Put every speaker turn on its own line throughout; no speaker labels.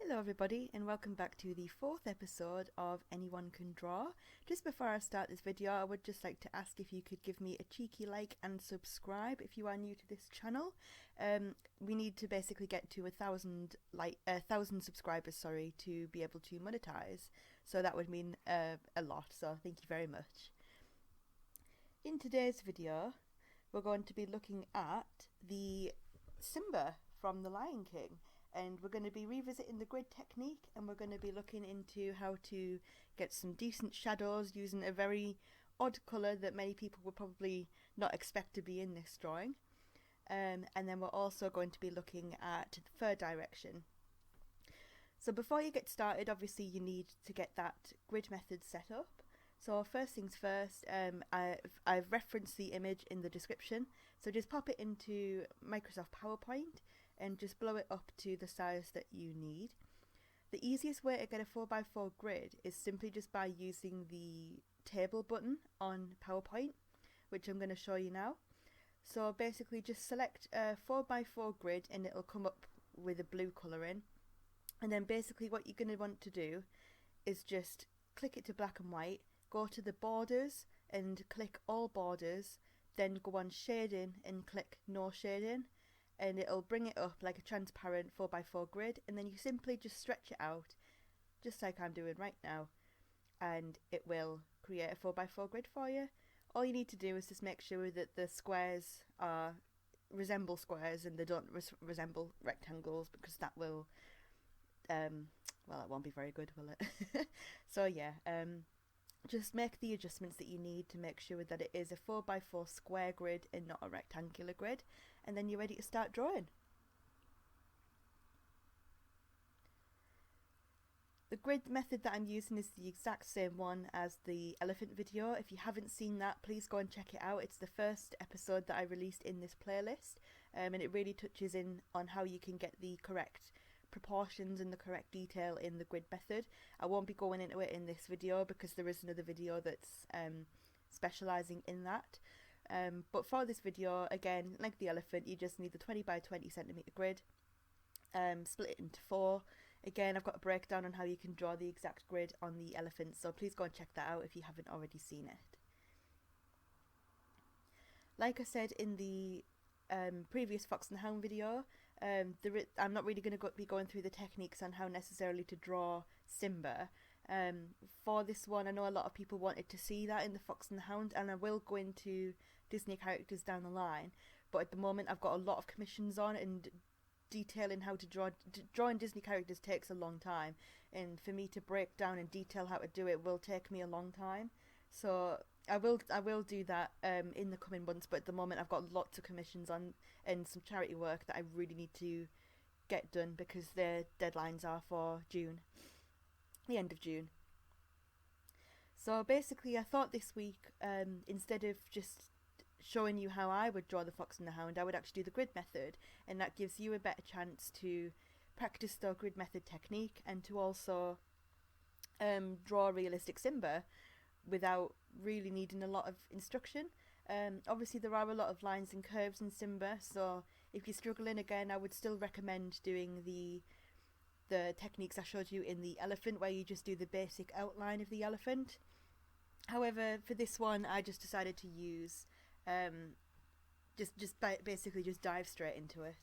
Hello everybody and welcome back to the fourth episode of Anyone Can Draw. Just before I start this video, I would just like to ask if you could give me a cheeky like and subscribe if you are new to this channel. We need to basically get to 1,000 subscribers, to be able to monetize. So that would mean a lot, so thank you very much. In today's video, we're going to be looking at the Simba from The Lion King. And we're going to be revisiting the grid technique, and we're going to be looking into how to get some decent shadows using a very odd colour that many people would probably not expect to be in this drawing. And then we're also going to be looking at the fur direction. So before you get started, obviously you need to get that grid method set up. So first things first, I've referenced the image in the description, so just pop it into Microsoft PowerPoint and just blow it up to the size that you need. The easiest way to get a 4x4 grid is simply just by using the table button on PowerPoint, which I'm going to show you now. So basically just select a 4x4 grid and it'll come up with a blue colour in. And then basically what you're going to want to do is just click it to black and white, go to the borders and click all borders, then go on shading and click no shading. And it'll bring it up like a transparent 4x4 grid, and then you simply just stretch it out just like I'm doing right now, and it will create a 4x4 grid for you. All you need to do is just make sure that the squares resemble squares and they don't resemble rectangles, because that will well, it won't be very good, will it? So yeah, just make the adjustments that you need to make sure that it is a 4x4 square grid and not a rectangular grid, and then you're ready to start drawing. The grid method that I'm using is the exact same one as the elephant video. If you haven't seen that, please go and check it out. It's the first episode that I released in this playlist, and it really touches in on how you can get the correct proportions and the correct detail in the grid method. I won't be going into it in this video because there is another video that's specialising in that. But for this video, again, like the elephant, you just need the 20 by 20 centimetre grid, split it into 4. Again, I've got a breakdown on how you can draw the exact grid on the elephant, so please go and check that out if you haven't already seen it. Like I said in the previous Fox and Hound video, I'm not really going to be going through the techniques on how necessarily to draw Simba. For this one, I know a lot of people wanted to see that in the Fox and the Hound, and I will go into Disney characters down the line, but at the moment I've got a lot of commissions on, and detailing how to drawing Disney characters takes a long time, and for me to break down and detail how to do it will take me a long time. So I will do that in the coming months, but at the moment I've got lots of commissions on and some charity work that I really need to get done because their deadlines are for June, the end of June. So basically I thought this week, instead of just showing you how I would draw the Fox and the Hound, I would actually do the grid method, and that gives you a better chance to practice the grid method technique and to also draw a realistic Simba without really needing a lot of instruction. Obviously there are a lot of lines and curves in Simba, so if you're struggling, again, I would still recommend doing the techniques I showed you in the elephant, where you just do the basic outline of the elephant. However, for this one I just decided to use basically just dive straight into it.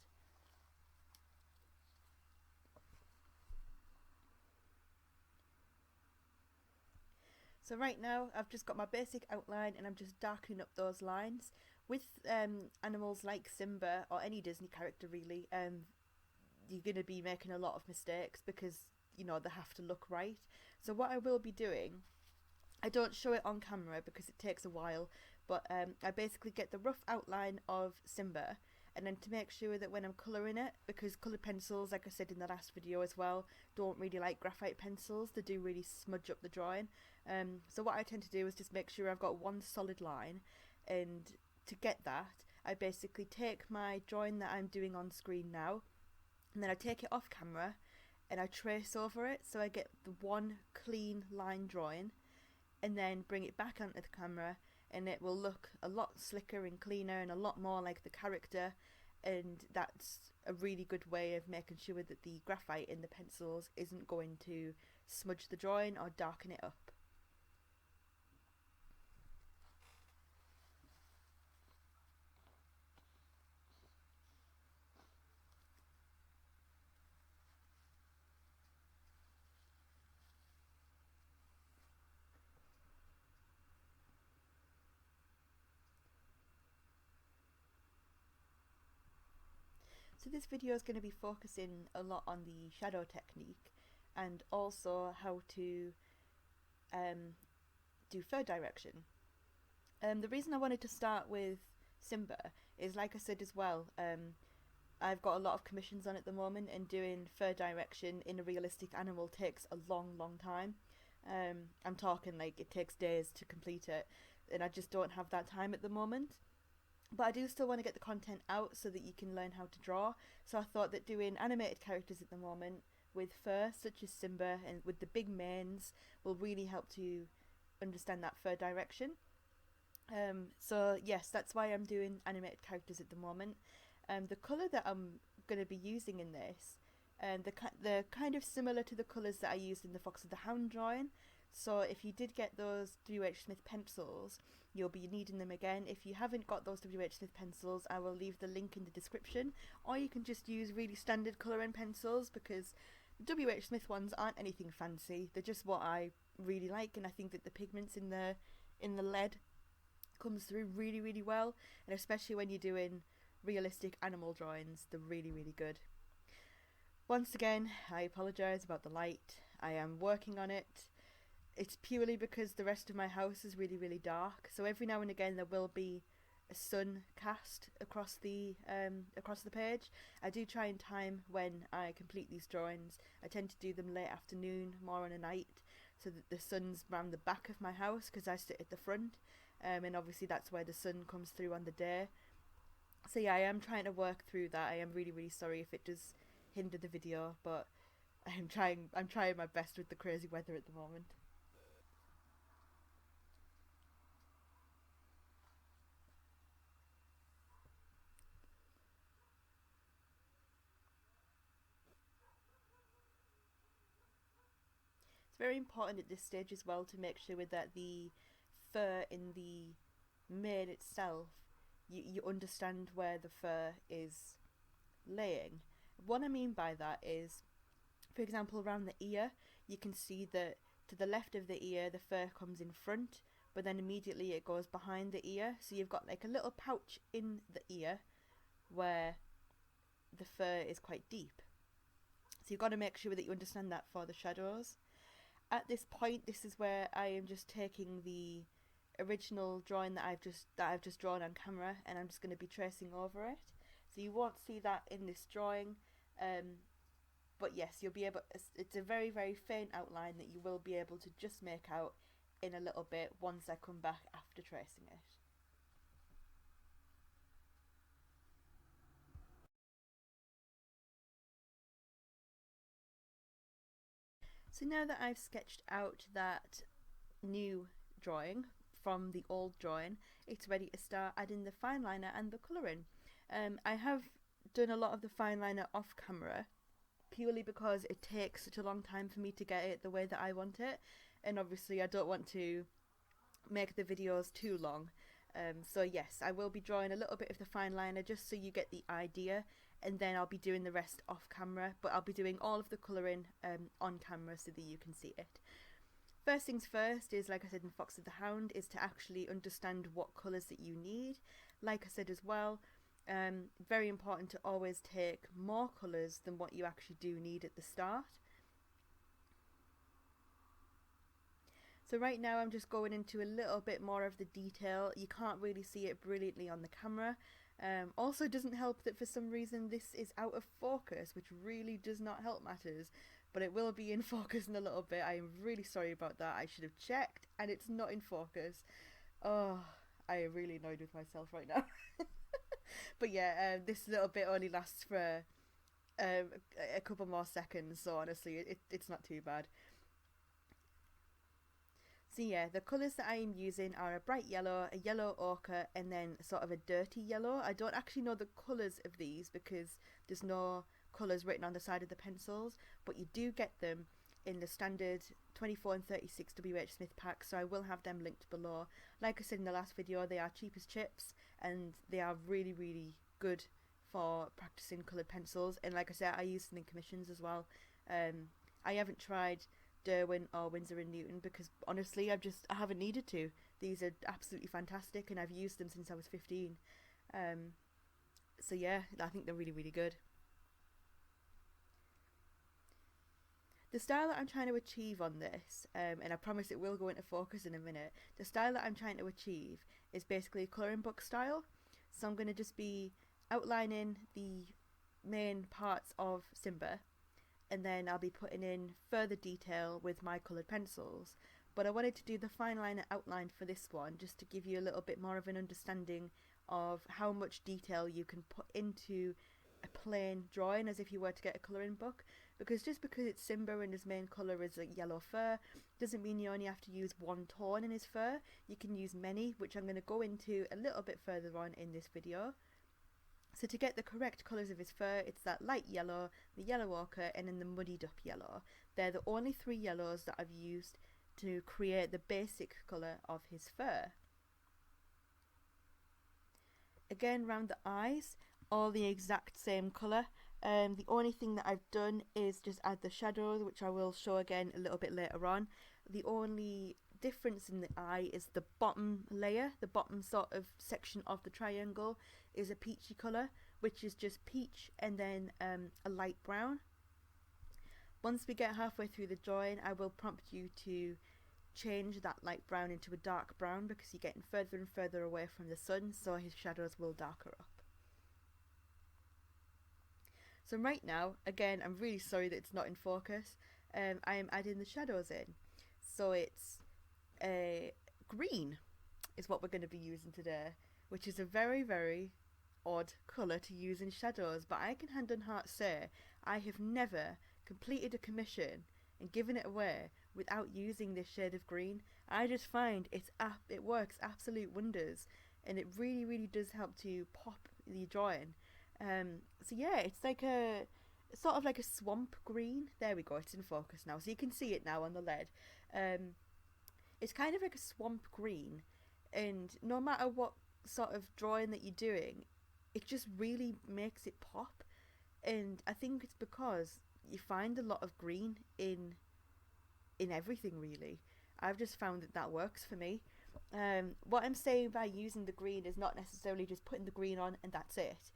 So right now I've just got my basic outline and I'm just darkening up those lines. With animals like Simba or any Disney character really, you're going to be making a lot of mistakes because, you know, they have to look right. So what I will be doing, I don't show it on camera because it takes a while, but I basically get the rough outline of Simba, and then to make sure that when I'm colouring it, because coloured pencils, like I said in the last video as well, don't really like graphite pencils, they do really smudge up the drawing. So what I tend to do is just make sure I've got one solid line, and to get that I basically take my drawing that I'm doing on screen now, and then I take it off camera and I trace over it so I get the one clean line drawing, and then bring it back onto the camera and it will look a lot slicker and cleaner and a lot more like the character, and that's a really good way of making sure that the graphite in the pencils isn't going to smudge the drawing or darken it up. So this video is going to be focusing a lot on the shadow technique and also how to do fur direction. The reason I wanted to start with Simba is, like I said as well, I've got a lot of commissions on at the moment, and doing fur direction in a realistic animal takes a long time. I'm talking like it takes days to complete it, and I just don't have that time at the moment. But I do still want to get the content out so that you can learn how to draw. So I thought that doing animated characters at the moment with fur, such as Simba, and with the big manes, will really help to understand that fur direction. So yes, that's why I'm doing animated characters at the moment. The colour that I'm going to be using in this, they're kind of similar to the colours that I used in the Fox of the Hound drawing. So if you did get those W.H. Smith pencils, you'll be needing them again. If you haven't got those W.H. Smith pencils, I will leave the link in the description, or you can just use really standard colouring pencils, because the W.H. Smith ones aren't anything fancy. They're just what I really like, and I think that the pigments in the lead comes through really well, and especially when you're doing realistic animal drawings, they're really good. Once again, I apologise about the light. I am working on it. It's purely because the rest of my house is really dark, so every now and again there will be a sun cast across the page. I do try and time when I complete these drawings. I tend to do them late afternoon, more on a night, so that the sun's round the back of my house, because I sit at the front, and obviously that's where the sun comes through on the day. So yeah, I am trying to work through that. I am really sorry if it does hinder the video, but I'm trying my best with the crazy weather at the moment. It's very important at this stage as well to make sure that the fur in the mane itself, you understand where the fur is laying. What I mean by that is, for example, around the ear, you can see that to the left of the ear the fur comes in front, but then immediately it goes behind the ear, so you've got like a little pouch in the ear where the fur is quite deep. So you've got to make sure that you understand that for the shadows. At this point, this is where I am just taking the original drawing that I've just drawn on camera, and I'm just going to be tracing over it. So you won't see that in this drawing, but yes, you'll be able. It's a very faint outline that you will be able to just make out in a little bit once I come back after tracing it. So now that I've sketched out that new drawing from the old drawing, it's ready to start adding the fine liner and the colouring. I have done a lot of the fine liner off camera, purely because it takes such a long time for me to get it the way that I want it, and obviously I don't want to make the videos too long. So yes, I will be drawing a little bit of the fine liner just so you get the idea, and then I'll be doing the rest off camera, but I'll be doing all of the colouring on camera so that you can see it. First things first is, like I said in Fox of the Hound, is to actually understand what colours that you need. Like I said as well, very important to always take more colours than what you actually do need at the start. So right now I'm just going into a little bit more of the detail. You can't really see it brilliantly on the camera. Also doesn't help that for some reason this is out of focus, which really does not help matters, but it will be in focus in a little bit. I am really sorry about that. I should have checked, and it's not in focus. Oh, I am really annoyed with myself right now. But yeah, this little bit only lasts for a couple more seconds, so honestly it's not too bad. So yeah, the colours that I am using are a bright yellow, a yellow ochre, and then sort of a dirty yellow. I don't actually know the colours of these because there's no colours written on the side of the pencils, but you do get them in the standard 24 and 36 WH Smith packs, so I will have them linked below. Like I said in the last video, they are cheap as chips, and they are really, really good for practicing coloured pencils. And like I said, I use them in commissions as well. I haven't tried Derwent or Winsor & Newton because honestly I haven't needed to. These are absolutely fantastic and I've used them since I was 15. So yeah, I think they're really, really good. The style that I'm trying to achieve on this, and I promise it will go into focus in a minute, the style that I'm trying to achieve is basically a colouring book style. So I'm going to just be outlining the main parts of Simba, and then I'll be putting in further detail with my coloured pencils. But I wanted to do the fine liner outline for this one just to give you a little bit more of an understanding of how much detail you can put into a plain drawing as if you were to get a colouring book, because just because it's Simba and his main colour is a yellow fur doesn't mean you only have to use one tone in his fur. You can use many, which I'm going to go into a little bit further on in this video. So to get the correct colours of his fur, it's that light yellow, the yellow ochre, and then the muddied up yellow. They're the only three yellows that I've used to create the basic colour of his fur. Again, round the eyes, all the exact same colour. The only thing that I've done is just add the shadows, which I will show again a little bit later on. The only difference in the eye is the bottom layer, the bottom sort of section of the triangle is a peachy colour, which is just peach and then a light brown. Once we get halfway through the drawing, I will prompt you to change that light brown into a dark brown because you're getting further and further away from the sun, so his shadows will darker up. So right now, again, I'm really sorry that it's not in focus. I am adding the shadows in. So it's green is what we're going to be using today, which is a very, very odd colour to use in shadows, but I can hand on heart say I have never completed a commission and given it away without using this shade of green. I just find it works absolute wonders, and it really, really does help to pop the drawing. So yeah, it's like sort of like a swamp green. There we go, it's in focus now, so you can see it now on the lead. It's kind of like a swamp green, and no matter what sort of drawing that you're doing, it just really makes it pop. And I think it's because you find a lot of green in everything really. I've just found that works for me. What I'm saying by using the green is not necessarily just putting the green on and that's it.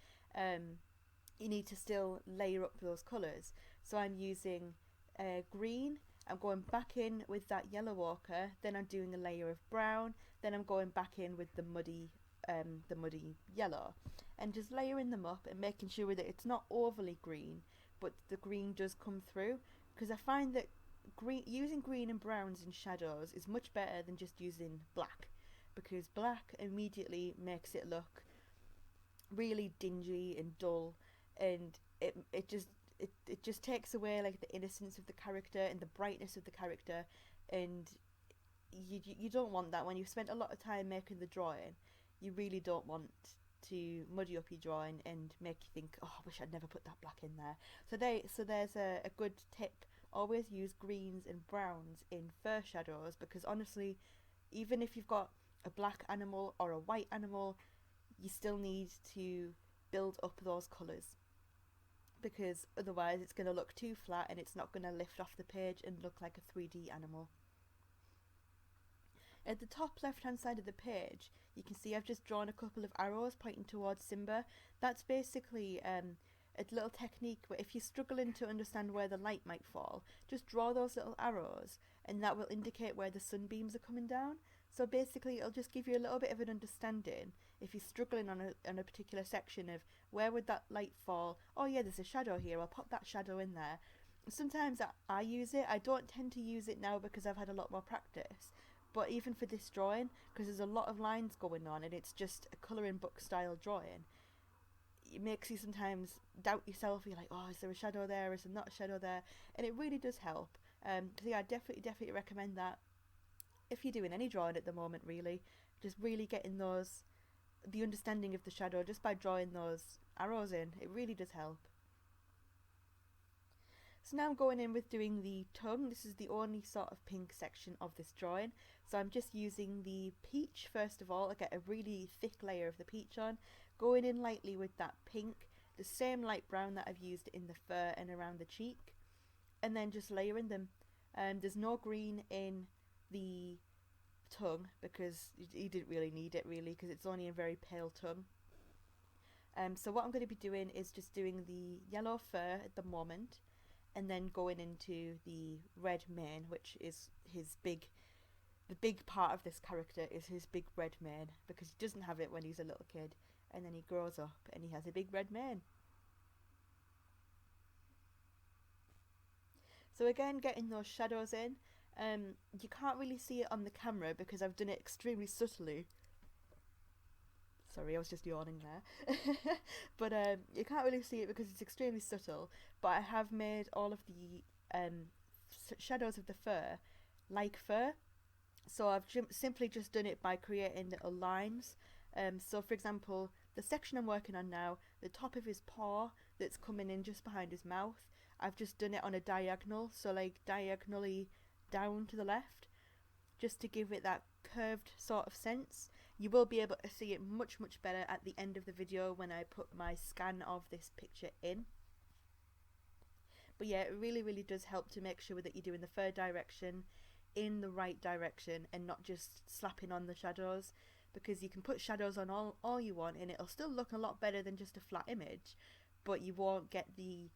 You need to still layer up those colours. So I'm using green, I'm going back in with that yellow ochre, then I'm doing a layer of brown, then I'm going back in with the muddy yellow, and just layering them up and making sure that it's not overly green, but the green does come through, because I find that using green and browns in shadows is much better than just using black, because black immediately makes it look really dingy and dull, and it just takes away like the innocence of the character and the brightness of the character, and you don't want that. When you've spent a lot of time making the drawing, you really don't want to muddy up your drawing and make you think, oh, I wish I'd never put that black in there. So there's a good tip: always use greens and browns in fur shadows, because honestly, even if you've got a black animal or a white animal, you still need to build up those colours, because otherwise it's going to look too flat and it's not going to lift off the page and look like a 3D animal. At the top left hand side of the page, you can see I've just drawn a couple of arrows pointing towards Simba. That's basically a little technique where if you're struggling to understand where the light might fall, just draw those little arrows and that will indicate where the sunbeams are coming down. So basically it'll just give you a little bit of an understanding if you're struggling on a particular section of where would that light fall. Oh yeah, there's a shadow here, I'll pop that shadow in there. Sometimes I use it. I don't tend to use it now because I've had a lot more practice, but even for this drawing, because there's a lot of lines going on and it's just a colouring book style drawing, it makes you sometimes doubt yourself. You're like, oh, is there a shadow there, is there not a shadow there? And it really does help. So yeah, I definitely recommend that. if you're doing any drawing at the moment, really, just really getting the understanding of the shadow just by drawing those arrows in, it really does help. So now I'm going in with doing the tongue. This is the only sort of pink section of this drawing. So I'm just using the peach first of all. I get a really thick layer of the peach on, going in lightly with that pink, the same light brown that I've used in the fur and around the cheek, and then just layering them. There's no green in the tongue because you didn't really need it really, because it's only a very pale tongue. So what I'm going to be doing is just doing the yellow fur at the moment, and then going into the red mane, which is the big part of this character is his big red mane, because he doesn't have it when he's a little kid, and then he grows up and he has a big red mane. So again, getting those shadows in. You can't really see it on the camera because I've done it extremely subtly. Sorry, I was just yawning there. But you can't really see it because it's extremely subtle, but I have made all of the shadows of the fur like fur. So I've simply just done it by creating little lines. So for example, the section I'm working on now, the top of his paw that's coming in just behind his mouth, I've just done it on a diagonal, so like diagonally down to the left, just to give it that curved sort of sense. You will be able to see it much better at the end of the video when I put my scan of this picture in. But yeah, it really does help to make sure that you're doing the fur direction in the right direction and not just slapping on the shadows, because you can put shadows on all you want and it'll still look a lot better than just a flat image, but you won't get the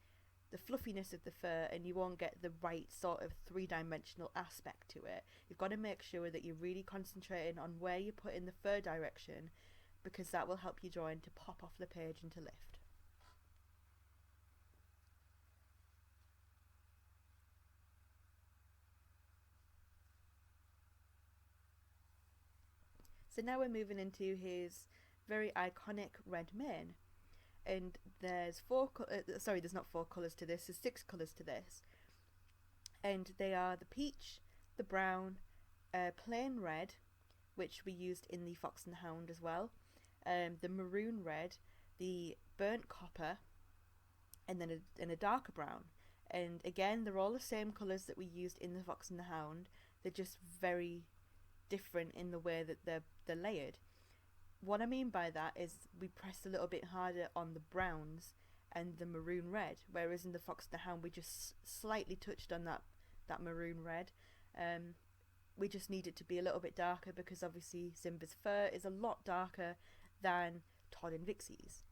fluffiness of the fur and you won't get the right sort of three-dimensional aspect to it. You've got to make sure that you're really concentrating on where you put in the fur direction, because that will help your drawing to pop off the page and to lift. So now we're moving into his very iconic red mane. And there's there's not 4 colours to this, there's 6 colours to this. And they are the peach, the brown, plain red, which we used in the Fox and the Hound as well, the maroon red, the burnt copper, and then a darker brown. And again, they're all the same colours that we used in the Fox and the Hound, they're just very different in the way that they're layered. What I mean by that is we pressed a little bit harder on the browns and the maroon red, whereas in the Fox and the Hound we just slightly touched on that maroon red. We just need it to be a little bit darker because obviously Simba's fur is a lot darker than Todd and Vixie's.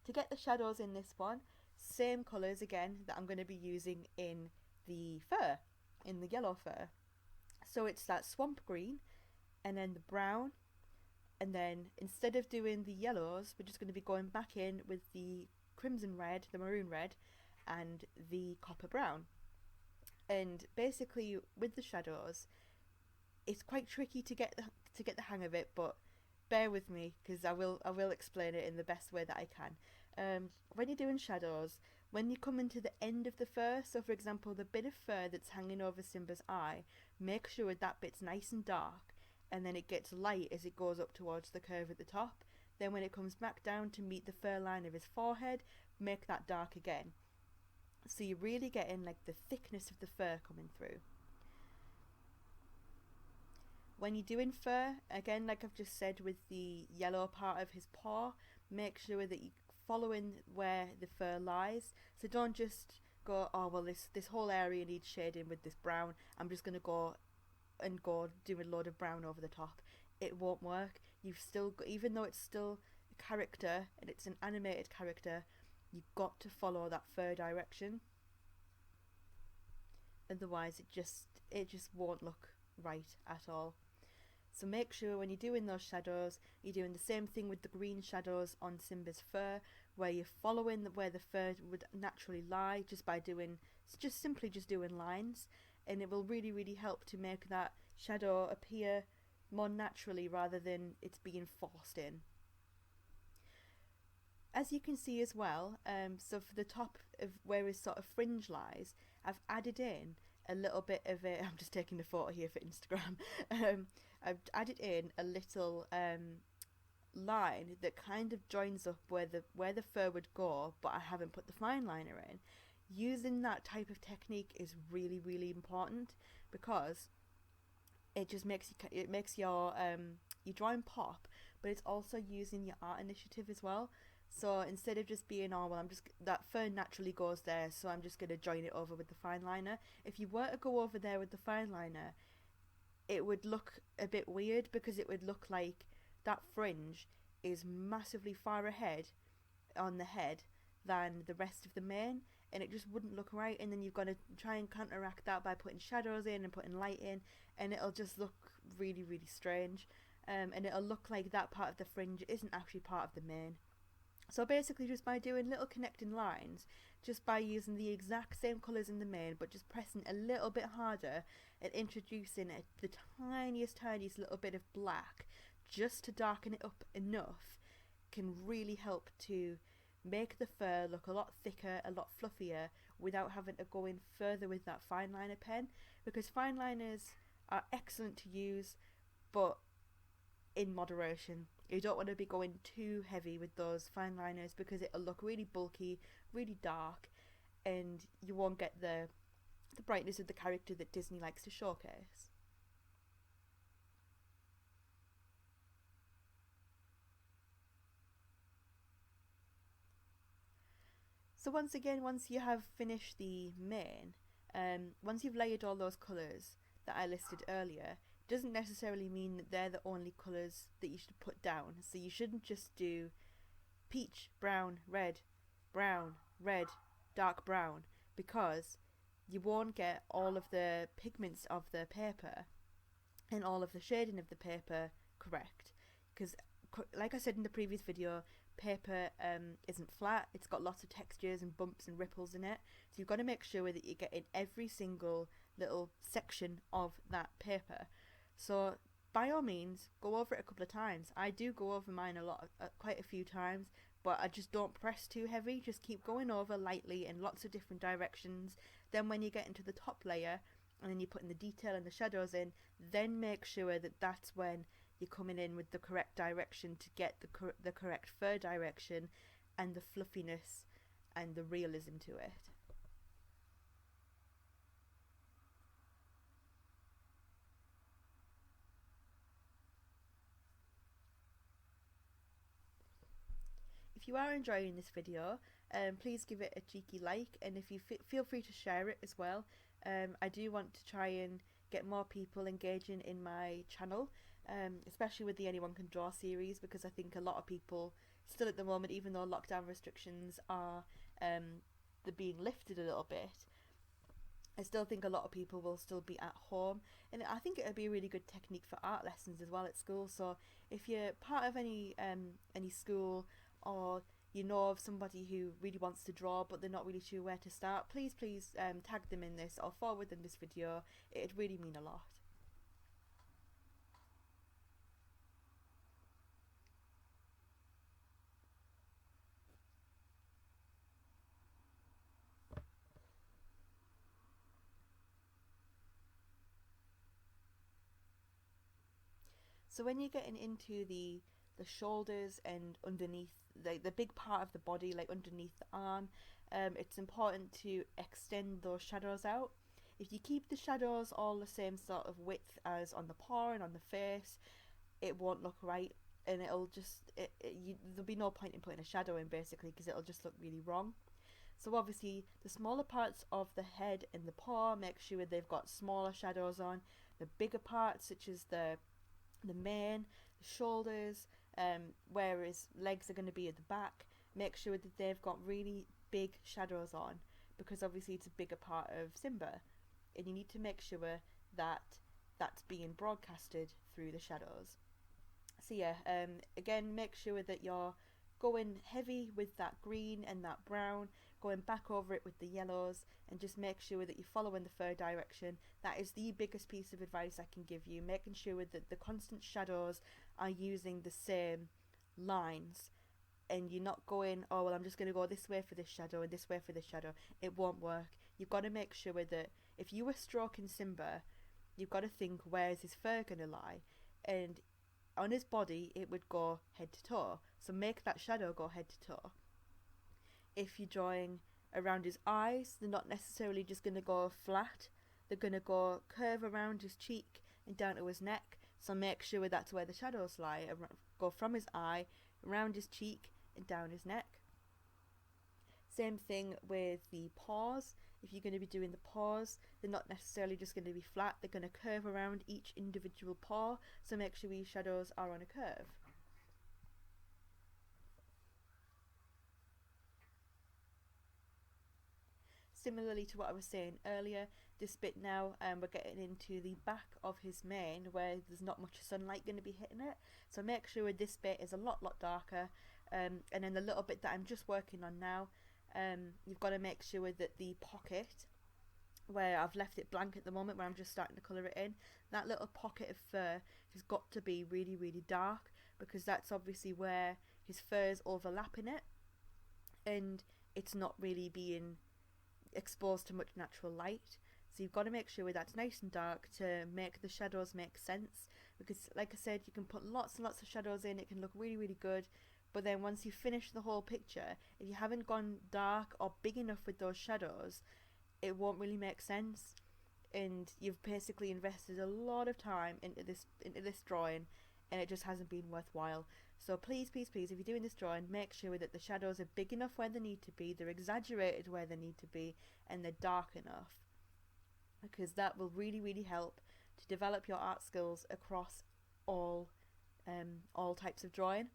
To get the shadows in this one, same colours again that I'm going to be using in the fur, in the yellow fur. So it's that swamp green and then the brown, and then instead of doing the yellows, we're just going to be going back in with the crimson red, the maroon red, and the copper brown. And basically with the shadows, it's quite tricky to get the hang of it, but bear with me because I will explain it in the best way that I can. When you're doing shadows, when you come into the end of the fur, so for example the bit of fur that's hanging over Simba's eye, make sure that bit's nice and dark, and then it gets light as it goes up towards the curve at the top. Then when it comes back down to meet the fur line of his forehead, make that dark again. So you're really getting like the thickness of the fur coming through. When you're doing fur, again, like I've just said with the yellow part of his paw, make sure that you're following where the fur lies. So don't just go, oh well, this whole area needs shading with this brown, I'm just going to go do a load of brown over the top. It won't work. You've still got, even though it's still a character and it's an animated character, you've got to follow that fur direction, otherwise it just won't look right at all. So make sure when you're doing those shadows, you're doing the same thing with the green shadows on Simba's fur, where you're following where the fur would naturally lie just by simply doing lines, and it will really help to make that shadow appear more naturally rather than it's being forced in. As you can see as well, so for the top of where his sort of fringe lies, I've added in a little bit of it. I'm just taking a photo here for Instagram. I've added in a little line that kind of joins up where the fur would go, but I haven't put the fine liner in. Using that type of technique is really, really important, because it just makes your drawing pop, but it's also using your art initiative as well. So instead of just being, oh well, I'm just, that fur naturally goes there, so I'm just gonna join it over with the fine liner. If you were to go over there with the fine liner, it would look a bit weird, because it would look like that fringe is massively far ahead on the head than the rest of the mane, and it just wouldn't look right. And then you've got to try and counteract that by putting shadows in and putting light in, and it'll just look really, really strange. And it'll look like that part of the fringe isn't actually part of the mane. So basically, just by doing little connecting lines, just by using the exact same colours in the mane, but just pressing a little bit harder and introducing the tiniest little bit of black, just to darken it up enough, can really help to make the fur look a lot thicker, a lot fluffier, without having to go in further with that fine liner pen. Because fine liners are excellent to use, but in moderation. You don't want to be going too heavy with those fine liners, because it'll look really bulky, really dark, and you won't get the brightness of the character that Disney likes to showcase. So once again, once you have finished the mane, once you've layered all those colours that I listed earlier, it doesn't necessarily mean that they're the only colours that you should put down. So you shouldn't just do peach, brown, red, dark brown, because you won't get all of the pigments of the paper and all of the shading of the paper correct. Because like I said in the previous video, paper isn't flat, it's got lots of textures and bumps and ripples in it, so you've got to make sure that you get in every single little section of that paper. So by all means, go over it a couple of times. I do go over mine quite a few times, but I just don't press too heavy, just keep going over lightly in lots of different directions. Then when you get into the top layer, and then you're putting the detail and the shadows in, then make sure that that's when you're coming in with the correct direction to get the correct fur direction and the fluffiness and the realism to it. If you are enjoying this video, please give it a cheeky like, and if you feel free to share it as well. I do want to try and get more people engaging in my channel, especially with the Anyone Can Draw series, because I think a lot of people still at the moment, even though lockdown restrictions are they're being lifted a little bit, I still think a lot of people will still be at home, and I think it would be a really good technique for art lessons as well at school. So if you're part of any school, or you know of somebody who really wants to draw but they're not really sure where to start, please tag them in this or forward them this video. It'd really mean a lot. So when you're getting into the shoulders and underneath the big part of the body, like underneath the arm, it's important to extend those shadows out. If you keep the shadows all the same sort of width as on the paw and on the face, it won't look right, and it'll just there'll be no point in putting a shadow in, basically, because it'll just look really wrong. So obviously the smaller parts of the head and the paw, make sure they've got smaller shadows on. The bigger parts, such as the mane, the shoulders, where his legs are going to be at the back, make sure that they've got really big shadows on, because obviously it's a bigger part of Simba, and you need to make sure that that's being broadcasted through the shadows. So yeah, again, make sure that you're going heavy with that green and that brown, going back over it with the yellows, and just make sure that you're following the fur direction. That is the biggest piece of advice I can give you, making sure that the constant shadows are using the same lines, and you're not going, oh well, I'm just going to go this way for this shadow and this way for this shadow. It won't work. You've got to make sure that if you were stroking Simba, you've got to think, where's his fur going to lie? And on his body, it would go head to toe. So make that shadow go head to toe. If you're drawing around his eyes, they're not necessarily just going to go flat. They're going to go curve around his cheek and down to his neck. So make sure that's where the shadows lie. Go from his eye, around his cheek and down his neck. Same thing with the paws. If you're going to be doing the paws, they're not necessarily just going to be flat. They're going to curve around each individual paw. So make sure your shadows are on a curve. Similarly to what I was saying earlier, this bit now, we're getting into the back of his mane where there's not much sunlight going to be hitting it. So make sure this bit is a lot darker. And then the little bit that I'm just working on now, you've got to make sure that the pocket, where I've left it blank at the moment, where I'm just starting to colour it in, that little pocket of fur has got to be really dark, because that's obviously where his fur is overlapping it and it's not really being exposed to much natural light. So you've got to make sure that's nice and dark to make the shadows make sense, because like I said, you can put lots and lots of shadows in, it can look really good, but then once you finish the whole picture, if you haven't gone dark or big enough with those shadows, it won't really make sense, and you've basically invested a lot of time into this drawing and it just hasn't been worthwhile. So please, if you're doing this drawing, make sure that the shadows are big enough where they need to be, they're exaggerated where they need to be, and they're dark enough, because that will really help to develop your art skills across all types of drawing.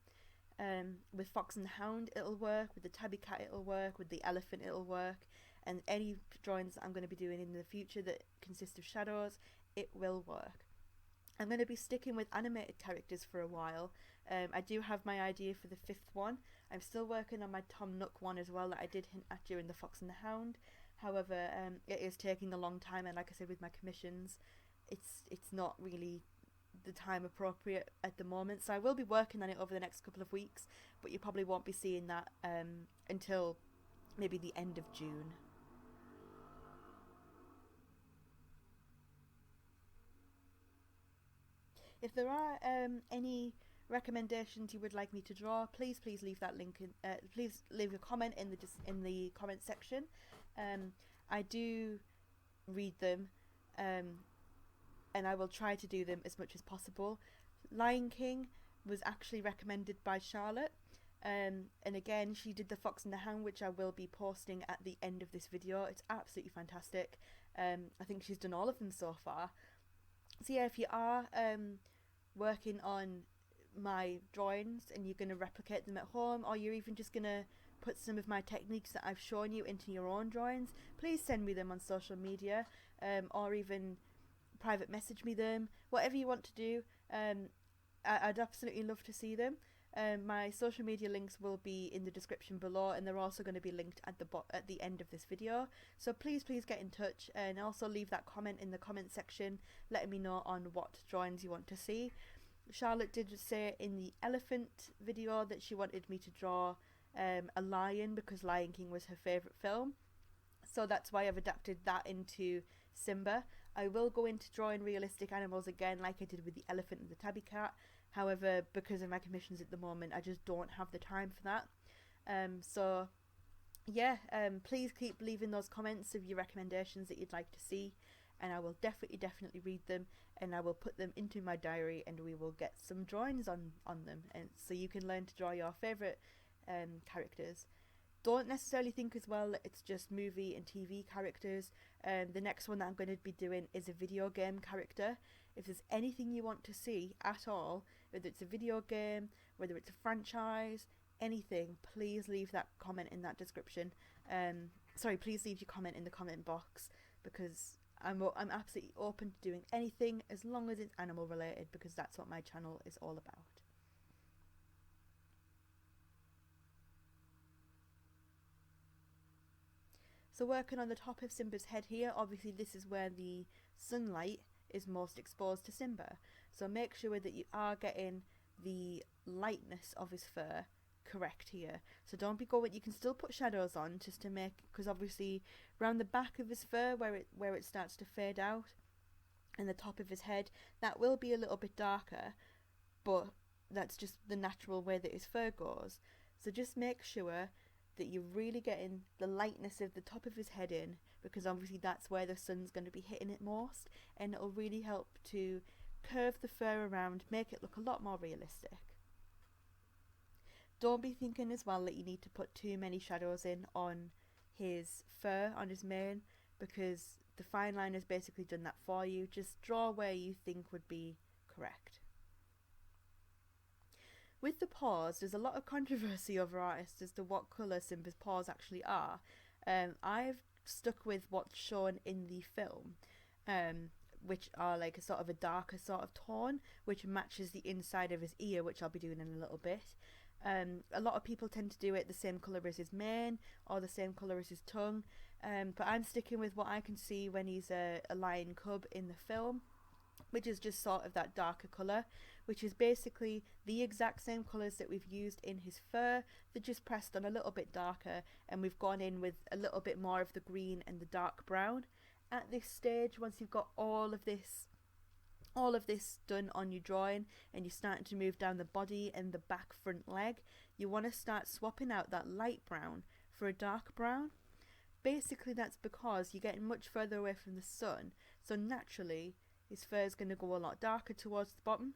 With Fox and the Hound it'll work, with the tabby cat it'll work, with the elephant it'll work, and any drawings that I'm going to be doing in the future that consist of shadows, it will work. I'm going to be sticking with animated characters for a while. I do have my idea for the 5th one. I'm still working on my Tom Nook one as well that I did hint at during the Fox and the Hound. However, it is taking a long time, and like I said, with my commissions, it's not really the time appropriate at the moment. So I will be working on it over the next couple of weeks, but you probably won't be seeing that until maybe the end of June. If there are any recommendations you would like me to draw, please leave that link in, please leave a comment in the comment section. I do read them, and I will try to do them as much as possible. Lion King was actually recommended by Charlotte, and again, she did the Fox and the Hound, which I will be posting at the end of this video. It's absolutely fantastic. I think she's done all of them so far. So yeah, if you are working on my drawings and you're going to replicate them at home, or you're even just going to put some of my techniques that I've shown you into your own drawings, please send me them on social media, or even private message me them, whatever you want to do. I'd absolutely love to see them. My social media links will be in the description below, and they're also going to be linked at the end of this video. So please get in touch, and also leave that comment in the comment section letting me know on what drawings you want to see. Charlotte did say in the elephant video that she wanted me to draw a lion, because Lion King was her favourite film. So that's why I've adapted that into Simba. I will go into drawing realistic animals again, like I did with the elephant and the tabby cat. However, because of my commissions at the moment, I just don't have the time for that. So yeah, please keep leaving those comments of your recommendations that you'd like to see, and I will definitely read them, and I will put them into my diary, and we will get some drawings on them, and so you can learn to draw your favourite characters. Don't necessarily think as well that it's just movie and TV characters. The next one that I'm going to be doing is a video game character. If there's anything you want to see at all, whether it's a video game, whether it's a franchise, anything, please leave that comment in that description. Please leave your comment in the comment box, because I'm absolutely open to doing anything as long as it's animal related, because that's what my channel is all about. So working on the top of Simba's head here, obviously this is where the sunlight is most exposed to Simba. So make sure that you are getting the lightness of his fur correct here. So don't be going, you can still put shadows on just to make, because obviously around the back of his fur where it starts to fade out and the top of his head, that will be a little bit darker, but that's just the natural way that his fur goes. So just make sure that you're really getting the lightness of the top of his head in, because obviously that's where the sun's going to be hitting it most, and it'll really help to curve the fur around, make it look a lot more realistic. Don't be thinking as well that you need to put too many shadows in on his fur, on his mane, because the fine line has basically done that for you. Just draw where you think would be correct. With the paws, there's a lot of controversy over artists as to what colour Simba's paws actually are. I've stuck with what's shown in the film, which are like a sort of a darker sort of tone, which matches the inside of his ear, which I'll be doing in a little bit. A lot of people tend to do it the same colour as his mane or the same colour as his tongue, but I'm sticking with what I can see when he's a lion cub in the film, which is just sort of that darker colour, which is basically the exact same colours that we've used in his fur. They're just pressed on a little bit darker, and we've gone in with a little bit more of the green and the dark brown. At this stage, once you've got all of this done on your drawing and you're starting to move down the body and the back front leg, you want to start swapping out that light brown for a dark brown. Basically that's because you're getting much further away from the sun, so naturally his fur is going to go a lot darker towards the bottom.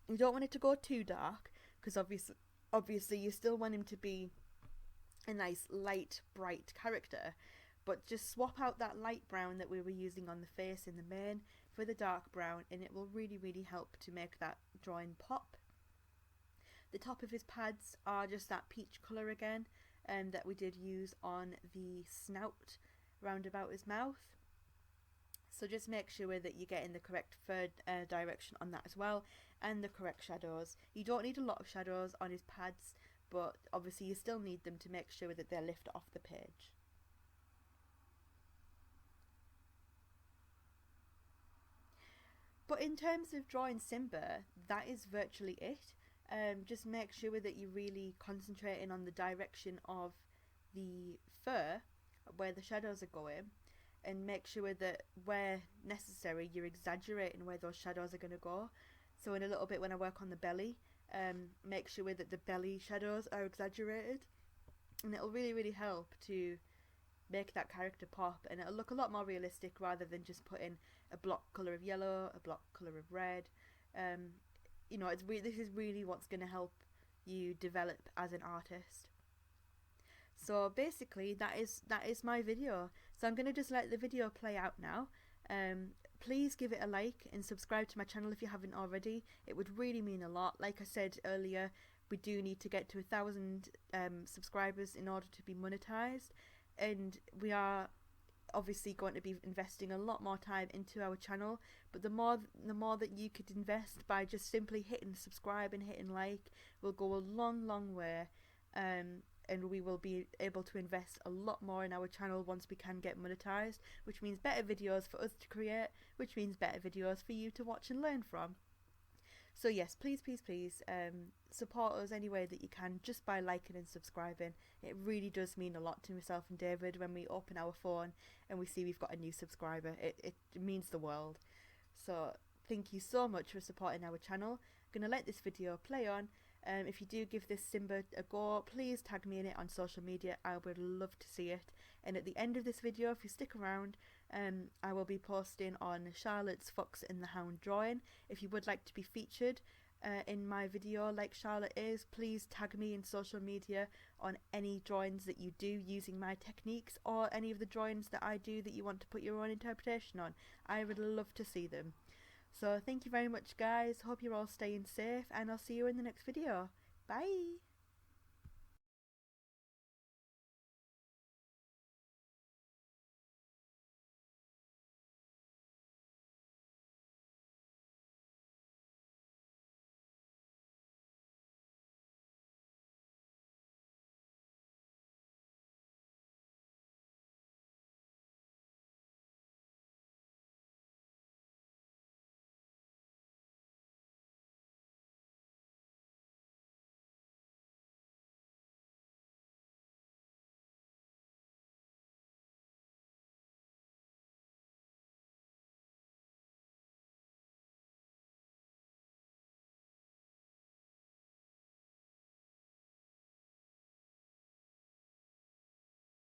You don't want it to go too dark, because obviously you still want him to be a nice light bright character, but just swap out that light brown that we were using on the face in the mane for the dark brown, and it will really help to make that drawing pop. The top of his pads are just that peach colour again, that we did use on the snout round about his mouth. So just make sure that you're getting the correct fur direction on that as well, and the correct shadows. You don't need a lot of shadows on his pads, but obviously you still need them to make sure that they're lifted off the page. But in terms of drawing Simba, that is virtually it. Just make sure that you're really concentrating on the direction of the fur, where the shadows are going, and make sure that where necessary you're exaggerating where those shadows are going to go. So in a little bit when I work on the belly, make sure that the belly shadows are exaggerated, and it'll really help to make that character pop, and it'll look a lot more realistic rather than just putting a block colour of yellow, a block colour of red. You know, this is really what's going to help you develop as an artist. So basically that is my video. So I'm going to just let the video play out now. Please give it a like and subscribe to my channel if you haven't already. It would really mean a lot. Like I said earlier, we do need to get to 1,000 subscribers in order to be monetized, and we are obviously going to be investing a lot more time into our channel, but the more that you could invest by just simply hitting subscribe and hitting like will go a long way, and we will be able to invest a lot more in our channel once we can get monetized, which means better videos for us to create, which means better videos for you to watch and learn from. So yes, please support us any way that you can, just by liking and subscribing. It really does mean a lot to myself and David when we open our phone and we see we've got a new subscriber. It means the world. So thank you so much for supporting our channel. I'm going to let this video play on. If you do give this Simba a go, please tag me in it on social media. I would love to see it. And at the end of this video, if you stick around, I will be posting on Charlotte's Fox and the Hound drawing. If you would like to be featured in my video like Charlotte is, please tag me in social media on any drawings that you do using my techniques, or any of the drawings that I do that you want to put your own interpretation on. I would love to see them. So thank you very much guys, hope you're all staying safe, and I'll see you in the next video. Bye!